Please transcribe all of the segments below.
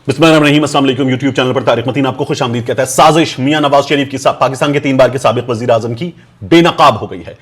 बिस्मिल्लाहिर्रहमानिर्रहीम, अस्सलाम वालेकुम। यूट्यूब चैनल पर तारिक मतीन आपको खुश आमदीद कहता है। साजिश मियां नवाज शरीफ की पाकिस्तान के 3 बार के साबिक वजीर आजम की बेनकाब हो गई है।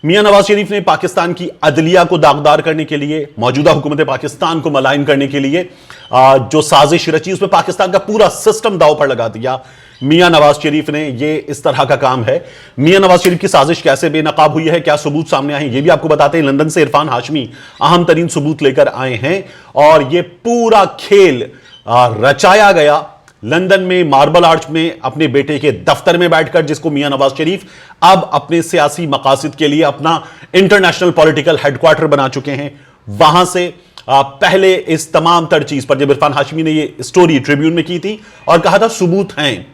मियां नवाज शरीफ ने पाकिस्तान की अदलिया को दागदार करने के लिए, मौजूदा हुकूमत पाकिस्तान को मलाइन करने के लिए जो साजिश रची, उसमें पाकिस्तान का पूरा सिस्टम दांव पर लगा दिया। मियां नवाज शरीफ ने ये इस तरह का काम है। मियां नवाज शरीफ की साजिश कैसे बेनकाब हुई है, क्या सबूत सामने आए हैं, ये भी आपको बताते हैं। लंदन से इरफान हाशमी अहम तरीन सबूत लेकर आए हैं और ये पूरा खेल रचाया गया लंदन में मार्बल आर्च में अपने बेटे के दफ्तर में बैठकर, जिसको मियां नवाज शरीफ अब अपने सियासी मकासद के लिए अपना इंटरनेशनल पॉलिटिकल हेडक्वार्टर बना चुके हैं। वहां से पहले इस तमाम तर चीज पर जब इरफान हाशमी ने ये स्टोरी ट्रिब्यून में की थी और कहा था सबूत हैं,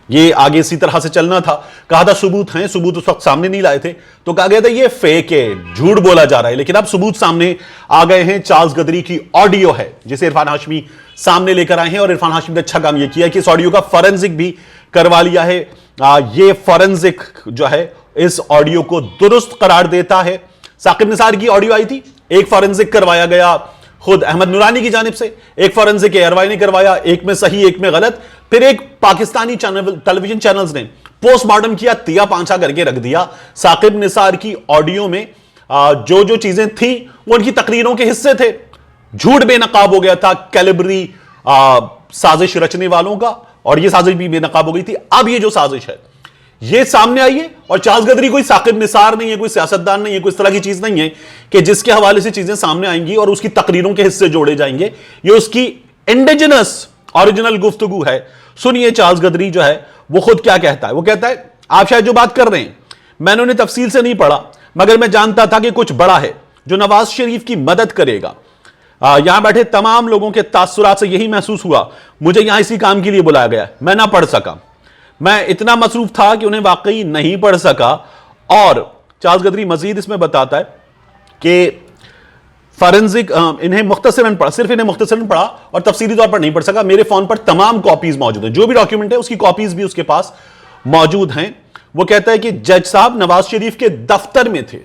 ये आगे इसी तरह से चलना था, कहा था सबूत हैं, सबूत उस वक्त सामने नहीं लाए थे तो कहा गया था ये फेक है, झूठ बोला जा रहा है। लेकिन अब सबूत सामने आ गए हैं। चार्ल्स गदरी की ऑडियो है जिसे इरफान हाशमी सामने लेकर आए हैं और इरफान हाशमी ने अच्छा काम यह किया कि इस ऑडियो का फॉरेंसिक भी करवा लिया है। ये फॉरेंसिक जो है इस ऑडियो को दुरुस्त करार देता है। साकिब निसार की ऑडियो आई थी, एक फॉरेंसिक करवाया गया खुद अहमद नूरानी की जानिब से, एक फॉरेंसिक एयरवाई ने करवाया, एक में सही एक में गलत, फिर एक पाकिस्तानी टेलीविजन चैनल्स ने पोस्टमार्टम किया, तिया पांचा करके रख दिया। साकिब निसार की ऑडियो में जो जो चीजें थी वो उनकी तकरीरों के हिस्से थे। झूठ बेनकाब हो गया था कैलिबरी साजिश रचने वालों का, और ये साजिश भी बेनकाब हो गई थी। अब ये जो साजिश है ये सामने आई है और चार्ल्स गदरी कोई साकिब निसार नहीं है, कोई सियासतदान नहीं है, कोई इस तरह की चीज नहीं है कि जिसके हवाले से चीजें सामने आएंगी और उसकी तकरीरों के हिस्से जोड़े जाएंगे। ये उसकी इंडिजिनस ओरिजिनल गुफ्तगू है। सुनिए चार्ल्स गदरी जो है वो खुद क्या कहता है। वो कहता है, आप शायद जो बात कर रहे हैं मैंने उन्हें तफसील से नहीं पढ़ा, मगर मैं जानता था कि कुछ बड़ा है जो नवाज शरीफ की मदद करेगा। यहां बैठे तमाम लोगों के तासुरात से यही महसूस हुआ। मुझे यहां इसी काम के लिए बुलाया गया, मैं ना पढ़ सका, मैं इतना मसरूफ था कि उन्हें वाकई नहीं पढ़ सका। और चार्ल्स गदरी मजीद इसमें बताता है कि फॉरेंसिक इन्हें मुख्तसरन पढ़ा, सिर्फ इन्हें मुख्तसरन पढ़ा और तफसीली तौर पर नहीं पढ़ सका। मेरे फोन पर तमाम कॉपीज मौजूद हैं, जो भी डॉक्यूमेंट है उसकी कॉपीज भी उसके पास मौजूद हैं। वो कहता है कि जज साहब नवाज शरीफ के दफ्तर में थे।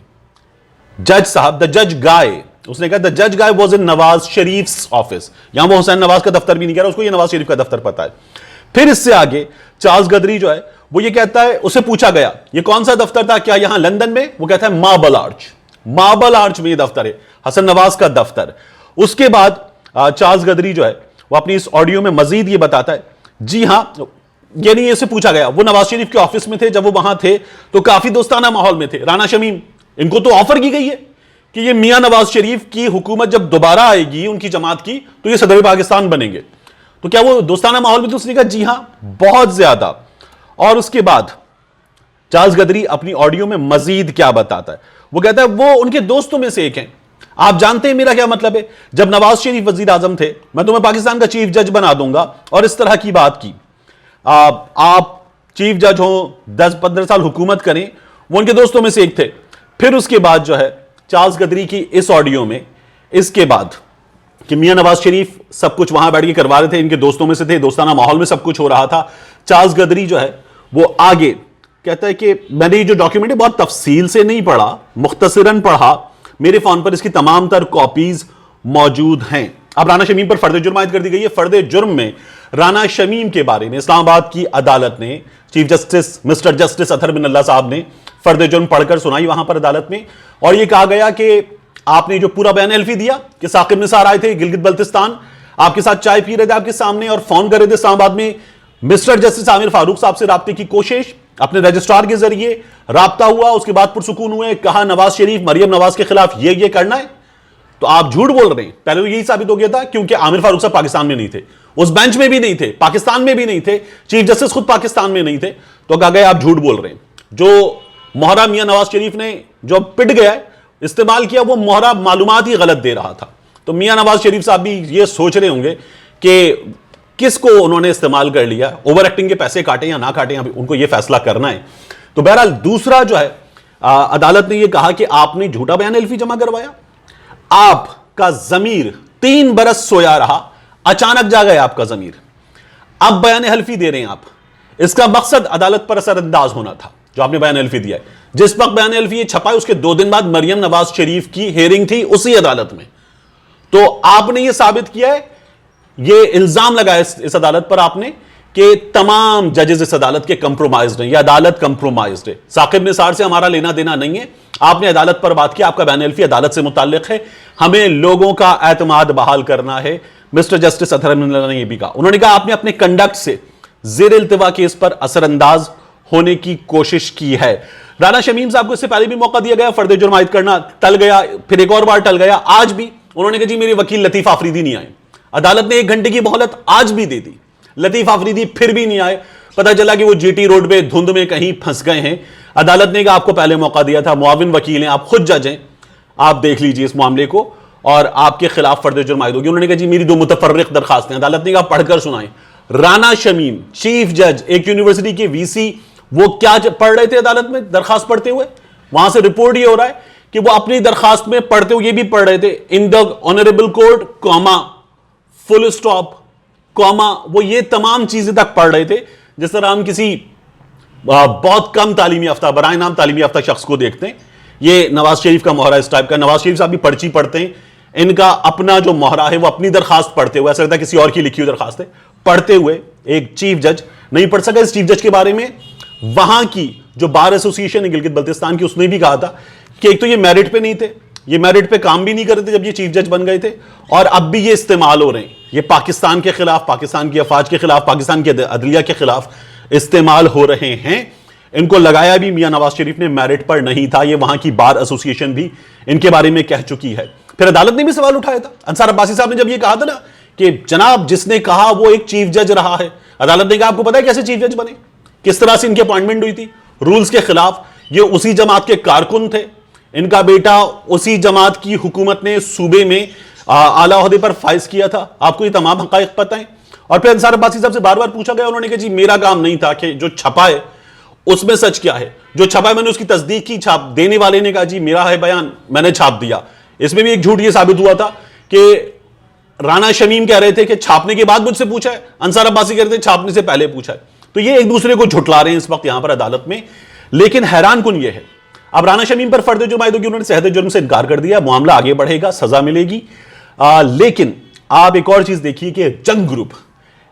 जज साहब, द जज गाय, उसने कहा द जज guy was in Nawaz Sharif office. यहां वो हुसैन नवाज का दफ्तर भी नहीं कह रहा, उसको ये नवाज शरीफ का दफ्तर पता है। फिर इससे आगे चार्ल्स गदरी जो है वो ये कहता है, उसे पूछा गया ये कौन सा दफ्तर था, क्या यहां लंदन में? वो कहता है मार्बल आर्च, मार्बल आर्च में ये दफ्तर है, हसन नवाज का दफ्तर। उसके बाद चार्ल्स गदरी जो है वो अपनी इस ऑडियो में मजीद ये बताता है, जी हां, यानी इसे पूछा गया, वो नवाज शरीफ के ऑफिस में थे, जब वो वहां थे तो काफी दोस्ताना माहौल में थे। राना शमीम, इनको तो ऑफर की गई है कि ये मियां नवाज शरीफ की हुकूमत जब दोबारा आएगी उनकी जमात की तो ये सदर पाकिस्तान बनेंगे, तो क्या वो दोस्ताना माहौल में? तो उसने कहा जी हां, बहुत ज्यादा। और उसके बाद चार्ल्स गदरी अपनी ऑडियो में मजीद क्या बताता है। वो कहता है वो उनके दोस्तों में से एक हैं। आप जानते हैं मेरा क्या मतलब है, जब नवाज शरीफ वजीर आजम थे मैं तुम्हें पाकिस्तान का चीफ जज बना दूंगा, और इस तरह की बात की। आप चीफ जज हो, 10-15 साल हुकूमत करें, वो उनके दोस्तों में से एक थे। फिर उसके बाद जो है चार्ल्स गदरी की इस ऑडियो में इसके बाद कि मियां नवाज शरीफ सब कुछ वहां बैठ के करवा रहे थे, इनके दोस्तों में से थे, दोस्ताना माहौल में सब कुछ हो रहा था। चार्ल्स गदरी जो है वो आगे कहता है कि मैंने ये जो डॉक्यूमेंट है बहुत तफसील से नहीं पढ़ा, मुख्तसरन पढ़ा, मेरे फोन पर इसकी तमाम तर कॉपीज मौजूद हैं। अब राना शमीम पर फर्द जुर्म आयद कर दी गई है। फर्द जुर्म में राना शमीम के बारे में इस्लामाबाद की अदालत ने, chief justice mister justice Athar Bin Allah साहब ने फर्द जुर्म पढ़कर सुनाई वहां पर अदालत में, और यह कहा गया कि आपने जो पूरा बयान हल्फी दिया कि साकिब निसार आए थे गिलगित बल्तिस्तान, आपके साथ चाय पी रहे थे आपके सामने और फोन कर रहे थे इस्लामाबाद में, मिस्टर जस्टिस आमिर फारूक साहब से राब्ते की कोशिश, अपने रजिस्ट्रार के जरिए राब्ता हुआ, उसके बाद पुरसुकून हुए, कहा नवाज शरीफ मरियम नवाज के खिलाफ ये करना है, तो आप झूठ बोल रहे हैं। पहले तो यही साबित हो गया था क्योंकि आमिर फारूक साहब पाकिस्तान में नहीं थे, उस बेंच में भी नहीं थे, पाकिस्तान में भी नहीं थे, चीफ जस्टिस खुद पाकिस्तान में नहीं थे, तो कहा गया आप झूठ बोल रहे हैं। जो मोहरा मियां नवाज शरीफ ने जो पिट गया इस्तेमाल किया, वो मोहरा मालूमात ही गलत दे रहा था। तो मियां नवाज शरीफ साहब भी ये सोच रहे होंगे कि किसको उन्होंने इस्तेमाल कर लिया, ओवर एक्टिंग के पैसे काटे या ना काटे, अभी उनको ये फैसला करना है। तो बहरहाल दूसरा जो है अदालत ने ये कहा कि आपने झूठा बयान हल्फी जमा करवाया, आपका जमीर 3 बरस सोया रहा, अचानक जाग गया आपका जमीर, अब बयान हल्फी दे रहे हैं आप। इसका मकसद अदालत पर असरअंदाज होना था जो आपने बयान हल्फी दिया है। जिस वक्त बयान हल्फी छपा है उसके 2 दिन बाद मरियम नवाज शरीफ की हेयरिंग थी उसी अदालत में, तो आपने यह साबित किया है یہ الزام لگایا اس عدالت پر آپ نے کہ تمام ججز اس عدالت کے کمپرومائزڈ ہیں، یہ عدالت کمپرومائزڈ ہے، ثاقب نثار سے ہمارا لینا دینا نہیں ہے، آپ نے عدالت پر بات کی، آپ کا بیان الفی عدالت سے متعلق ہے، ہمیں لوگوں کا اعتماد بحال کرنا ہے۔ مسٹر جسٹس اطہر احمد اللہ نے یہ بھی کہا، انہوں نے کہا آپ نے اپنے کنڈکٹ سے زیر التوا کیس پر اثر انداز ہونے کی کوشش کی ہے۔ رانا شمیم صاحب کو اس سے پہلے بھی موقع دیا گیا، فرد جرم عائد کرنا ٹل گیا، پھر ایک اور بار ٹل گیا، آج بھی انہوں نے کہا جی میرے وکیل لطیف آفریدی نہیں آئے، عدالت نے 1 گھنٹے کی مہلت آج بھی دے دی، لطیف آفریدی پھر بھی نہیں آئے، پتہ چلا کہ وہ جی ٹی روڈ پہ دھند میں کہیں پھنس گئے ہیں۔ عدالت نے کہا آپ کو پہلے موقع دیا تھا، معاون وکیل ہیں، آپ خود جج ہیں، آپ دیکھ لیجئے اس معاملے کو اور آپ کے خلاف فرد جرم عائد ہوگی۔ انہوں نے کہا جی میری 2 متفرق درخواستیں، عدالت نے کہا پڑھ کر سنائیں۔ رانا شمیم چیف جج، ایک یونیورسٹی کے وی سی، وہ کیا پڑھ رہے تھے عدالت میں درخواست پڑھتے ہوئے؟ وہاں سے رپورٹ یہ ہو رہا ہے کہ وہ اپنی درخواست میں پڑھتے ہوئے یہ بھی پڑھ رہے تھے in the honourable court comma full stop comma, وہ یہ تمام چیزیں تک پڑھ رہے تھے جس طرح ہم کسی بہت کم تعلیمی یافتہ، برائے نام تعلیمی یافتہ شخص کو دیکھتے ہیں۔ یہ نواز شریف کا مہرہ اس ٹائپ کا، نواز شریف صاحب بھی پرچی پڑھتے ہیں، ان کا اپنا جو مہرہ ہے وہ اپنی درخواست پڑھتے ہوئے، ایسا لگتا ہے کسی اور کی لکھی ہوئی درخواست ہے، پڑھتے ہوئے ایک چیف جج نہیں پڑھ سکا۔ اس چیف جج کے بارے میں وہاں کی جو بار ایسوسی ایشن ہے گلگت بلتستان کی، اس نے بھی کہا تھا کہ ایک تو یہ میرٹ پہ نہیں تھے، یہ میرٹ پہ کام بھی نہیں کرتے جب یہ چیف جج بن گئے تھے، اور اب بھی یہ استعمال ہو رہے ہیں، یہ پاکستان کے خلاف، پاکستان کی افواج کے خلاف، پاکستان کے عدلیہ کے خلاف استعمال ہو رہے ہیں۔ ان کو لگایا بھی میاں نواز شریف نے میرٹ پر نہیں تھا، یہ وہاں کی بار ایسوسی ایشن بھی ان کے بارے میں کہہ چکی ہے۔ پھر عدالت نے بھی سوال اٹھایا تھا، انصار عباسی صاحب نے جب یہ کہا تھا نا کہ جناب جس نے کہا وہ ایک چیف جج رہا ہے، عدالت نے کہا آپ کو پتا ہے کیسے چیف جج بنے، کس طرح سے ان کی اپوائنٹمنٹ ہوئی تھی، رولز کے خلاف، یہ اسی جماعت کے کارکن تھے، ان کا بیٹا اسی جماعت کی حکومت نے صوبے میں اعلیٰ عہدے پر فائز کیا تھا، آپ کو یہ تمام حقائق پتہ ہیں۔ اور پھر انصار عباسی صاحب سے بار بار پوچھا گیا، انہوں نے کہا جی میرا کام نہیں تھا کہ جو چھپا ہے اس میں سچ کیا ہے، جو چھپا ہے میں نے اس کی تصدیق کی، چھاپ دینے والے نے کہا جی میرا ہے بیان، میں نے چھاپ دیا۔ اس میں بھی ایک جھوٹ یہ ثابت ہوا تھا کہ رانا شمیم کہہ رہے تھے کہ چھاپنے کے بعد مجھ سے پوچھا ہے، انصار عباسی کہہ رہے تھے چھاپنے سے پہلے پوچھا ہے، تو یہ ایک دوسرے کو جھٹلا رہے ہیں اس وقت یہاں پر عدالت میں۔ لیکن حیران کن یہ ہے، اب رانا شمیم پر فرد جرم عائد ہوگی، انہوں نے صحت جرم سے انکار کر دیا، معاملہ آگے بڑھے گا، سزا ملے گی، لیکن آپ ایک اور چیز دیکھیے کہ جنگ گروپ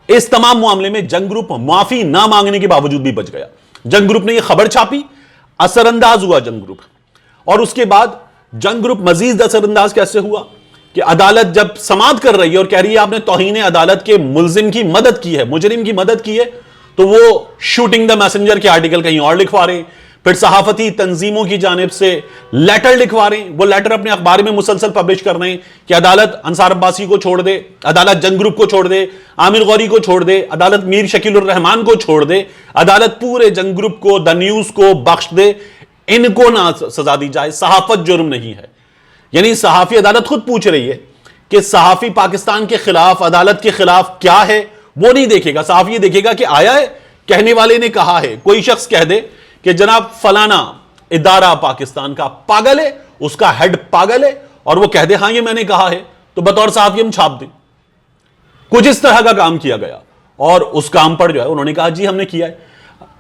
اس تمام معاملے میں، جنگ گروپ معافی نہ مانگنے کے باوجود بھی بچ گیا۔ جنگ گروپ نے یہ خبر چھاپی، اثر انداز ہوا جنگ گروپ، اور اس کے بعد جنگ گروپ مزید اثر انداز کیسے ہوا کہ عدالت جب سماعت کر رہی ہے اور کہہ رہی ہے آپ نے توہین عدالت کے ملزم کی مدد کی ہے، مجرم کی مدد کی ہے، تو وہ شوٹنگ دا میسنجر کے آرٹیکل کہیں اور لکھوا رہے ہیں، پھر صحافتی تنظیموں کی جانب سے لیٹر لکھوا رہے ہیں، وہ لیٹر اپنے اخبار میں مسلسل پبلش کر رہے ہیں کہ عدالت انصار عباسی کو چھوڑ دے، عدالت جنگ گروپ کو چھوڑ دے، عامر غوری کو چھوڑ دے، عدالت میر شکیل الرحمان کو چھوڑ دے، عدالت پورے جنگ گروپ کو، دا نیوز کو بخش دے، ان کو نہ سزا دی جائے، صحافت جرم نہیں ہے۔ یعنی صحافی، عدالت خود پوچھ رہی ہے کہ صحافی پاکستان کے خلاف، عدالت کے خلاف کیا ہے، وہ نہیں دیکھے گا، صحافی یہ دیکھے گا کہ آیا ہے، کہنے والے نے کہا ہے، کوئی شخص کہہ دے کہ جناب فلانا ادارہ پاکستان کا پاگل ہے، اس کا ہیڈ پاگل ہے، اور وہ کہہ دے ہاں یہ میں نے کہا ہے، تو بطور صحافی ہم چھاپ دیں۔ کچھ اس طرح کا کام کیا گیا، اور اس کام پر جو ہے انہوں نے کہا جی ہم نے کیا ہے۔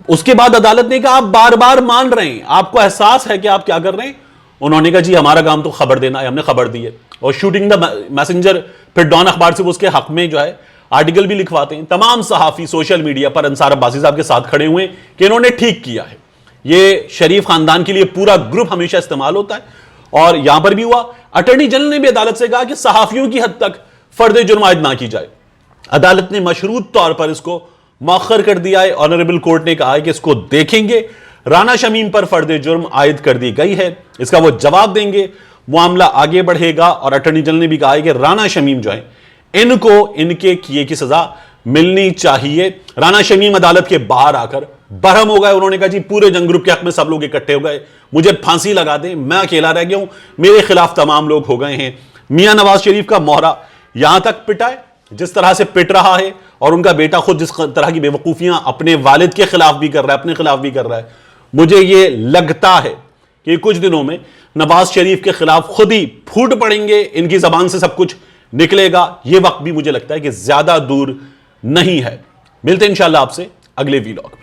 اس کے بعد عدالت نے کہا آپ بار بار مان رہے ہیں، آپ کو احساس ہے کہ آپ کیا کر رہے ہیں؟ انہوں نے کہا جی ہمارا کام تو خبر دینا ہے، ہم نے خبر دی ہے، اور شوٹنگ دا میسنجر، پھر ڈان اخبار سے وہ اس کے حق میں جو ہے آرٹیکل بھی لکھواتے ہیں۔ تمام صحافی سوشل میڈیا پر انصار عباسی صاحب کے ساتھ کھڑے ہوئے کہ انہوں نے ٹھیک کیا ہے۔ یہ شریف خاندان کے لیے پورا گروپ ہمیشہ استعمال ہوتا ہے، اور یہاں پر بھی ہوا۔ اٹارنی جنرل نے بھی عدالت سے کہا کہ صحافیوں کی حد تک فرد جرم عائد نہ کی جائے، عدالت نے مشروط طور پر اس کو مؤخر کر دیا ہے، آنریبل کورٹ نے کہا ہے کہ اس کو دیکھیں گے، رانا شمیم پر فرد جرم عائد کر دی گئی ہے، اس کا وہ جواب دیں گے، معاملہ آگے بڑھے گا، اور اٹارنی جنرل نے بھی کہا ہے کہ رانا شمیم جو ہیں ان کو ان کے کیے کی سزا ملنی چاہیے۔ رانا شمیم عدالت کے باہر آ کر برہم ہو گئے، انہوں نے کہا جی پورے جنگ گروپ کے حق میں سب لوگ اکٹھے ہو گئے، مجھے پھانسی لگا دیں، میں اکیلا رہ گیا ہوں، میرے خلاف تمام لوگ ہو گئے ہیں۔ میاں نواز شریف کا مہرہ یہاں تک پٹا ہے جس طرح سے پٹ رہا ہے، اور ان کا بیٹا خود جس طرح کی بے وقوفیاں اپنے والد کے خلاف بھی کر رہا ہے، اپنے خلاف بھی کر رہا ہے، مجھے یہ لگتا ہے کہ کچھ دنوں میں نواز شریف کے خلاف خود ہی پھوٹ پڑیں گے، ان کی زبان سے سب کچھ نکلے گا۔ یہ وقت بھی مجھے لگتا ہے کہ زیادہ دور نہیں ہے۔ ملتے ہیں انشاءاللہ آپ سے اگلے ویلاگ میں۔